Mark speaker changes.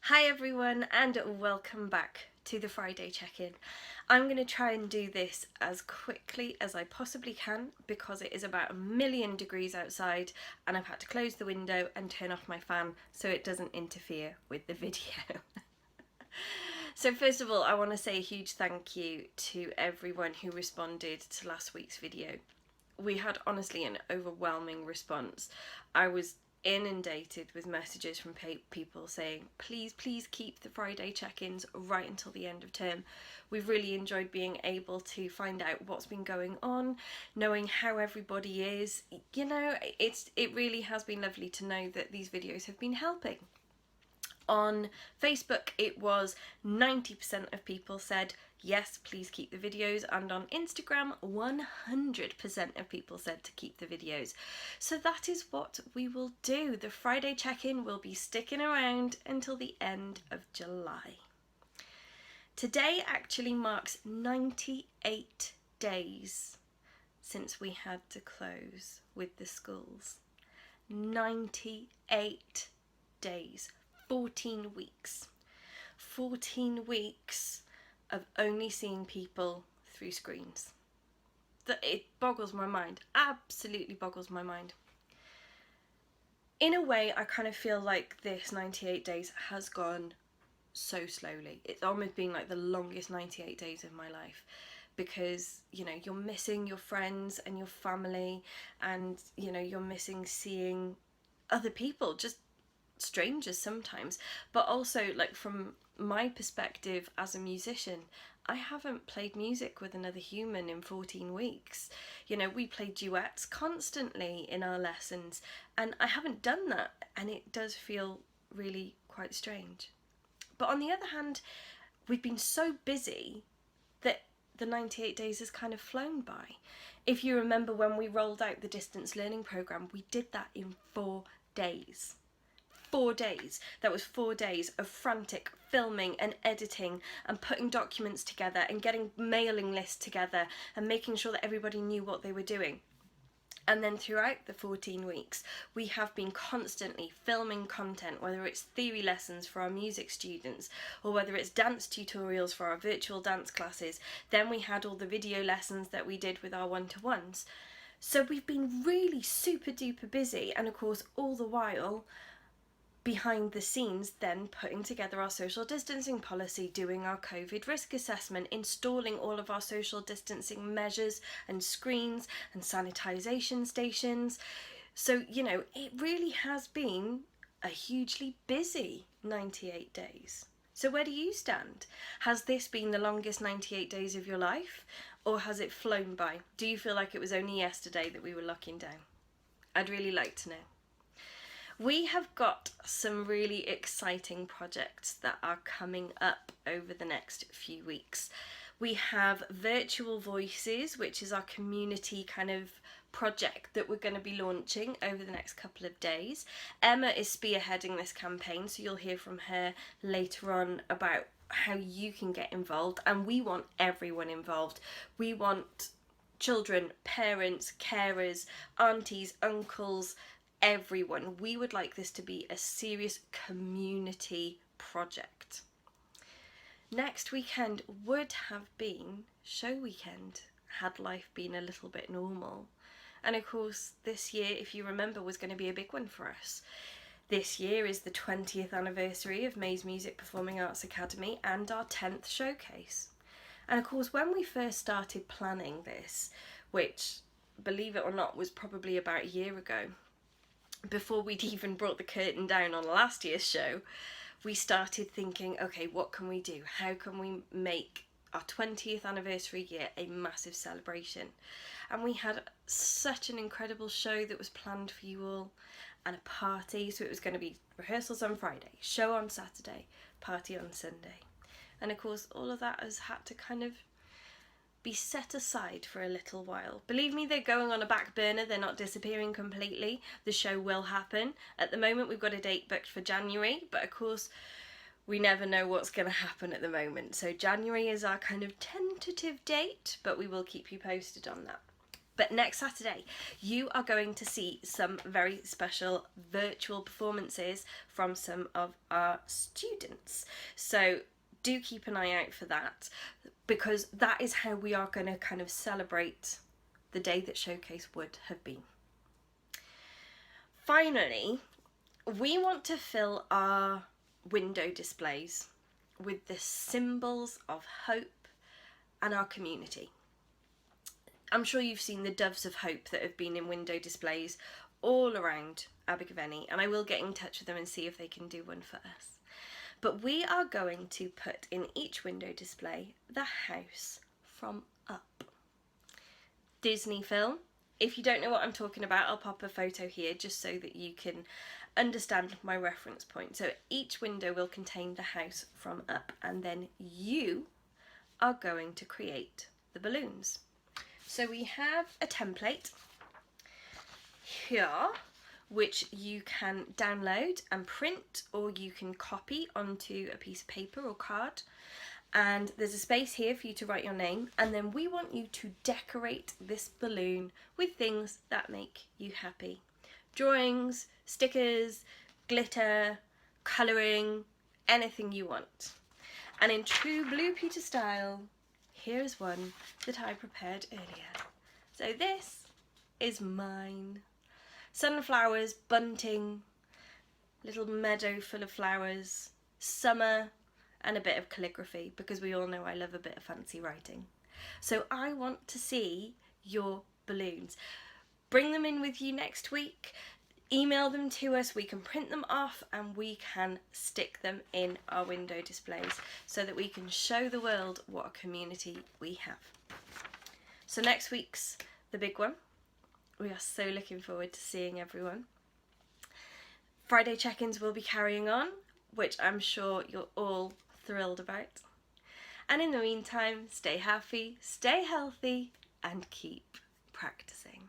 Speaker 1: Hi everyone and welcome back to the Friday check-in. I'm going to try and do this as quickly as I possibly can because it is about 1,000,000 degrees outside and I've had to close the window and turn off my fan so it doesn't interfere with the video. So first of all, I want to say a huge thank you to everyone who responded to last week's video. We had honestly an overwhelming response. I was inundated with messages from people saying please keep the Friday check-ins right until the end of term. We've really enjoyed being able to find out what's been going on, knowing how everybody is. You know, it really has been lovely to know that these videos have been helping. On Facebook it was 90% of people said yes, please keep the videos, and on Instagram 100% of people said to keep the videos. So that is what we will do. The Friday check-in will be sticking around until the end of July. Today actually marks 98 days since we had to close with the schools. 98 days. 14 weeks. 14 weeks of only seeing people through screens. It boggles my mind, absolutely boggles my mind. In a way, I kind of feel like this 98 days has gone so slowly. It's almost been like the longest 98 days of my life because, you know, you're missing your friends and your family and, you know, you're missing seeing other people, just strangers sometimes, but also like from my perspective as a musician, I haven't played music with another human in 14 weeks. You know, we play duets constantly in our lessons and I haven't done that, and it does feel really quite strange. But on the other hand, we've been so busy that the 98 days has kind of flown by. If you remember when we rolled out the distance learning program, we did that in 4 days. 4 days. That was 4 days of frantic filming and editing and putting documents together and getting mailing lists together and making sure that everybody knew what they were doing. And then throughout the 14 weeks, we have been constantly filming content, whether it's theory lessons for our music students or whether it's dance tutorials for our virtual dance classes. Then we had all the video lessons that we did with our one-to-ones. So we've been really super duper busy, and of course all the while behind the scenes then putting together our social distancing policy, doing our COVID risk assessment, installing all of our social distancing measures and screens and sanitisation stations. So, you know, it really has been a hugely busy 98 days. So where do you stand? Has this been the longest 98 days of your life, or has it flown by? Do you feel like it was only yesterday that we were locking down? I'd really like to know. We have got some really exciting projects that are coming up over the next few weeks. We have Virtual Voices, which is our community kind of project that we're going to be launching over the next couple of days. Emma is spearheading this campaign, so you'll hear from her later on about how you can get involved, and we want everyone involved. We want children, parents, carers, aunties, uncles, everyone. We would like this to be a serious community project. Next weekend would have been show weekend had life been a little bit normal. And of course this year, if you remember, was going to be a big one for us. This year is the 20th anniversary of Mayzmusik Performing Arts Academy and our 10th showcase. And of course when we first started planning this, which believe it or not was probably about a year ago, before we'd even brought the curtain down on last year's show, we started thinking, okay, what can we do? How can we make our 20th anniversary year a massive celebration? And we had such an incredible show that was planned for you all, and a party. So it was going to be rehearsals on Friday, show on Saturday, party on Sunday. And of course all of that has had to kind of be set aside for a little while. Believe me, they're going on a back burner, they're not disappearing completely. The show will happen. At the moment we've got a date booked for January, but of course we never know what's going to happen at the moment. So January is our kind of tentative date, but we will keep you posted on that. But next Saturday, you are going to see some very special virtual performances from some of our students. So do keep an eye out for that, because that is how we are going to kind of celebrate the day that Showcase would have been. Finally, we want to fill our window displays with the symbols of hope and our community. I'm sure you've seen the doves of hope that have been in window displays all around Abergavenny, and I will get in touch with them and see if they can do one for us. But we are going to put in each window display the house from Up. Disney film. If you don't know what I'm talking about, I'll pop a photo here just so that you can understand my reference point. So each window will contain the house from Up, and then you are going to create the balloons. So we have a template here which you can download and print, or you can copy onto a piece of paper or card. And there's a space here for you to write your name, and then we want you to decorate this balloon with things that make you happy. Drawings, stickers, glitter, colouring, anything you want. And in true Blue Peter style, here's one that I prepared earlier. So this is mine. Sunflowers, bunting, little meadow full of flowers, summer, and a bit of calligraphy, because we all know I love a bit of fancy writing. So I want to see your balloons. Bring them in with you next week. Email them to us, we can print them off and we can stick them in our window displays so that we can show the world what a community we have. So next week's the big one. We are so looking forward to seeing everyone. Friday check-ins will be carrying on, which I'm sure you're all thrilled about. And in the meantime, stay happy, stay healthy, and keep practicing.